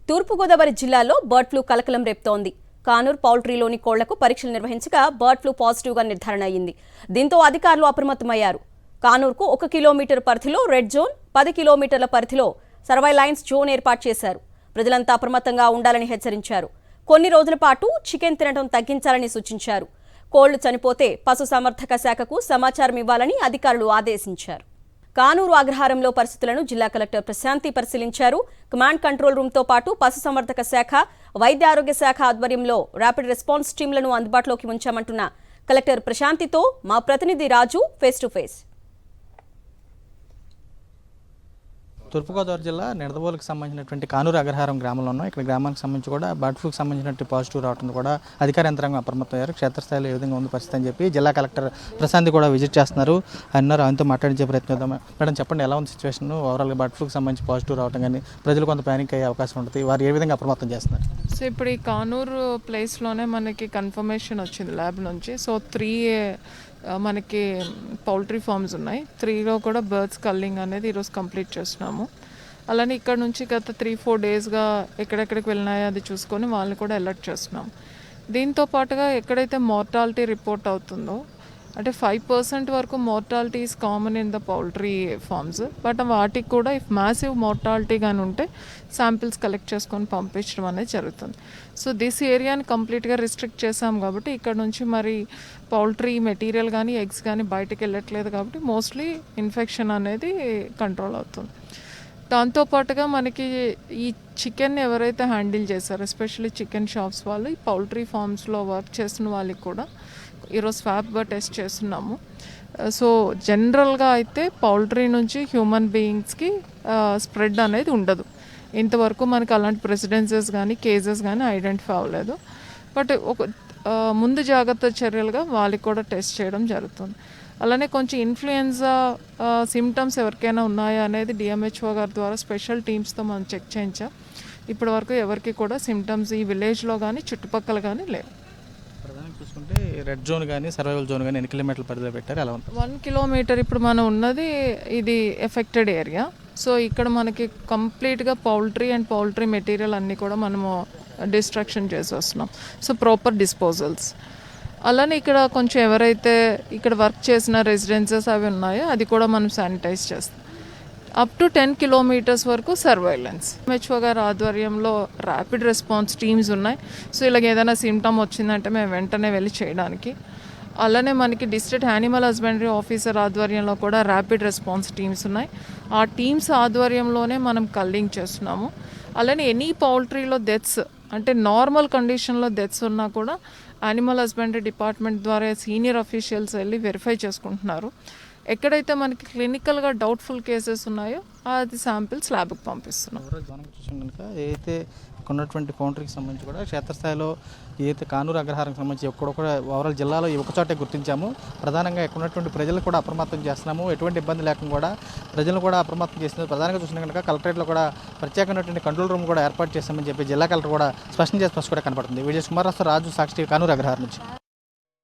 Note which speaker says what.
Speaker 1: తూర్పుగోదావరి జిల్లాలో bird flu కలకలం రేపుతోంది. కానూర్ పౌల్ట్రీలోని కోళ్లకు పరీక్షలు నిర్వహించగా బర్డ్ ఫ్లూ పాజిటివ్గా నిర్ధారణ అయింది. దీంతో అధికారులు అప్రమత్తమయ్యారు. కానూర్కు 1 కిలోమీటర్ పరిధిలో రెడ్ జోన్, 10 కిలోమీటర్ల పరిధిలో సర్వైలెన్స్ జోన్ ఏర్పాటు చేశారు. ప్రజలంతా అప్రమత్తంగా ఉండాలని హెచ్చరించారు. కొన్ని రోజుల పాటు చికెన్ తినడం తగ్గించాలని సూచించారు. కోళ్లు చనిపోతే పశుసంవర్ధక శాఖకు సమాచారం ఇవ్వాలని అధికారులు ఆదేశించారు. కానూరు అగ్రహారంలో పరిస్థితులను జిల్లా కలెక్టర్ ప్రశాంతి పరిశీలించారు. కమాండ్ కంట్రోల్ రూమ్తో పాటు పశుసంవర్ధక శాఖ, వైద్య ఆరోగ్య శాఖ ఆధ్వర్యంలో ర్యాపిడ్ రెస్పాన్స్ టీంలను అందుబాటులోకి ఉంచామంటున్న కలెక్టర్ ప్రశాంతితో మా ప్రతినిధి రాజు ఫేస్ టు ఫేస్.
Speaker 2: తూర్పుగోదావరి జిల్లా నిడదవోలుకు సంబంధించినటువంటి కానూరు అగ్రహారం గ్రామంలో ఉన్నాం. ఇక్కడ గ్రామానికి సంబంధించి కూడా బర్డ్ ఫ్లూకి సంబంధించినటువంటి పాజిటివ్ రావడం కూడా అధికార యంత్రాంగం అప్రమత్తమయ్యారు. క్షేత్రస్థాయిలో ఏ విధంగా ఉంది పరిస్థితి అని చెప్పి జిల్లా కలెక్టర్ ప్రశాంతి కూడా విజిట్ చేస్తున్నారు. అన్నారు ఆయనతో మాట్లాడించే ప్రయత్నిద్దాం. మేడం చెప్పండి, ఎలా ఉంది సిచ్యువేషన్? ఓవరాల్గా బర్డ్ ఫ్లూకి సంబంధించి పాజిటివ్ రావడం కానీ ప్రజలు కొంత ప్యానిక్ అయ్యే అవకాశం ఉంటుంది. వారు ఏ విధంగా అప్రమత్తం చేస్తున్నారు?
Speaker 3: సో ఇప్పుడు ఈ కానూరు ప్లేస్లోనే మనకి కన్ఫర్మేషన్ వచ్చింది ల్యాబ్ నుంచి. సో 3 మనకి పౌల్ట్రీ ఫార్మ్స్ ఉన్నాయి. 3లో కూడా బర్డ్స్ కల్లింగ్ అనేది ఈరోజు కంప్లీట్ చేస్తున్నాము. అలానే ఇక్కడ నుంచి గత 3-4 డేస్గా ఎక్కడెక్కడికి వెళ్ళినాయో అది చూసుకొని వాళ్ళని కూడా అలర్ట్ చేస్తున్నాం. దీంతో పాటుగా ఎక్కడైతే మార్టాలిటీ రిపోర్ట్ అవుతుందో, అంటే 5% వరకు mortality is common in the poultry farms. But వాటికి కూడా ఇఫ్ మ్యాసివ్ మార్టాలిటీ కానీ ఉంటే శాంపిల్స్ కలెక్ట్ చేసుకొని పంపించడం అనేది జరుగుతుంది. సో దిస్ ఏరియాని కంప్లీట్గా రిస్ట్రిక్ట్ చేసాం కాబట్టి ఇక్కడ నుంచి మరి పౌల్ట్రీ మెటీరియల్ కానీ ఎగ్స్ కానీ బయటకు వెళ్ళట్లేదు కాబట్టి మోస్ట్లీ ఇన్ఫెక్షన్ అనేది కంట్రోల్ అవుతుంది. దాంతోపాటుగా మనకి ఈ చికెన్ ఎవరైతే హ్యాండిల్ చేశారో, ఎస్పెషల్లీ చికెన్ షాప్స్ వాళ్ళు, ఈ పౌల్ట్రీ ఫార్మ్స్లో వర్క్ చేస్తున్న వాళ్ళకి కూడా ఈరోజు స్వాబ్ టెస్ట్ చేస్తున్నాము. సో జనరల్గా అయితే పౌల్ట్రీ నుంచి హ్యూమన్ బీయింగ్స్కి స్ప్రెడ్ అనేది ఉండదు. ఇంతవరకు మనకి అలాంటి ప్రెసిడెన్సెస్ కానీ కేసెస్ కానీ ఐడెంటిఫై అవ్వలేదు. బట్ ఒక ముందు జాగ్రత్త చర్యలుగా వాళ్ళకి కూడా టెస్ట్ చేయడం జరుగుతుంది. అలానే కొంచెం ఇన్ఫ్లుయెన్జా సిమ్టమ్స్ ఎవరికైనా ఉన్నాయా అనేది డిఎంహెచ్ఓ గారి ద్వారా స్పెషల్ టీమ్స్తో మనం చెక్ చేయించాం. ఇప్పటి వరకు ఎవరికి కూడా సిమ్టమ్స్ ఈ విలేజ్లో కానీ చుట్టుపక్కల కానీ లేవు.
Speaker 2: ప్రధానంగా చూసుకుంటే రెడ్ జోన్ కానీ సర్వైవల్ జోన్ కానీ ఎన్ని కిలోమీటర్ల పరిధిలో పెట్టారు? ఎలా ఉంది?
Speaker 3: 1 కిలోమీటర్ ఇప్పుడు మనం ఉన్నది ఇది ఎఫెక్టెడ్ ఏరియా. సో ఇక్కడ మనకి కంప్లీట్గా పౌల్ట్రీ అండ్ పౌల్ట్రీ మెటీరియల్ అన్నీ కూడా మనము డిస్ట్రక్షన్ చేసి వస్తున్నాం. So proper disposals. అలానే ఇక్కడ కొంచెం ఎవరైతే ఇక్కడ వర్క్ చేసిన రెసిడెన్సెస్ అవి ఉన్నాయో అది కూడా మనం శానిటైజ్ చేస్తాం. అప్ టు 10 కిలోమీటర్స్ వరకు సర్వైలెన్స్. ఎంహెచ్ఓ గారి ఆధ్వర్యంలో ర్యాపిడ్ రెస్పాన్స్ టీమ్స్ ఉన్నాయి. సో ఇలాగ ఏదైనా సిమ్టమ్ వచ్చిందంటే మేము వెంటనే వెళ్ళి చేయడానికి. అలానే మనకి డిస్ట్రిక్ట్ యానిమల్ హస్బెండరీ ఆఫీసర్ ఆధ్వర్యంలో కూడా ర్యాపిడ్ రెస్పాన్స్ టీమ్స్ ఉన్నాయి. ఆ టీమ్స్ ఆధ్వర్యంలోనే మనం కల్లింగ్ చేస్తున్నాము. అలానే ఎనీ పౌల్ట్రీలో డెత్స్, అంటే నార్మల్ కండిషన్లో డెత్స్ ఉన్నా కూడా యానిమల్ హస్బెండరీ డిపార్ట్మెంట్ ద్వారా సీనియర్ అఫీషియల్స్ వెళ్ళి వెరిఫై చేసుకుంటున్నారు. ఎక్కడైతే మనకి క్లినికల్గా డౌట్ఫుల్ కేసెస్ ఉన్నాయో అది శాంపిల్స్ ల్యాబ్కి పంపిస్తున్నాం.
Speaker 2: కనుక ఏదైతే ఉన్నటువంటి పౌల్ట్రీకి సంబంధించి కూడా క్షేత్రస్థాయిలో ఏదైతే కానూరు అగ్రహారానికి సంబంధించి ఒక్కొక్క ఓవరాల్ జిల్లాలో ఈ ఒక్కచోటే గుర్తించాము. ప్రధానంగా ఇక్కడ ఉన్నటువంటి ప్రజలు కూడా అప్రమత్తం చేస్తున్నాము. ఎటువంటి ఇబ్బంది లేకుండా కూడా ప్రజలను కూడా అప్రమత్తం చేస్తున్నారు. ప్రధానంగా చూసిన కనుక కలెక్టరేట్లో కూడా ప్రత్యేకమైనటువంటి కంట్రోల్ రూమ్ కూడా ఏర్పాటు చేస్తామని చెప్పి జిల్లా కలెక్టర్ కూడా స్పష్టం చేసి కూడా కనపడుతుంది. విజయ్ కుమార్ రాజు, సాక్షి, కానూరు అగ్రహారం నుంచి.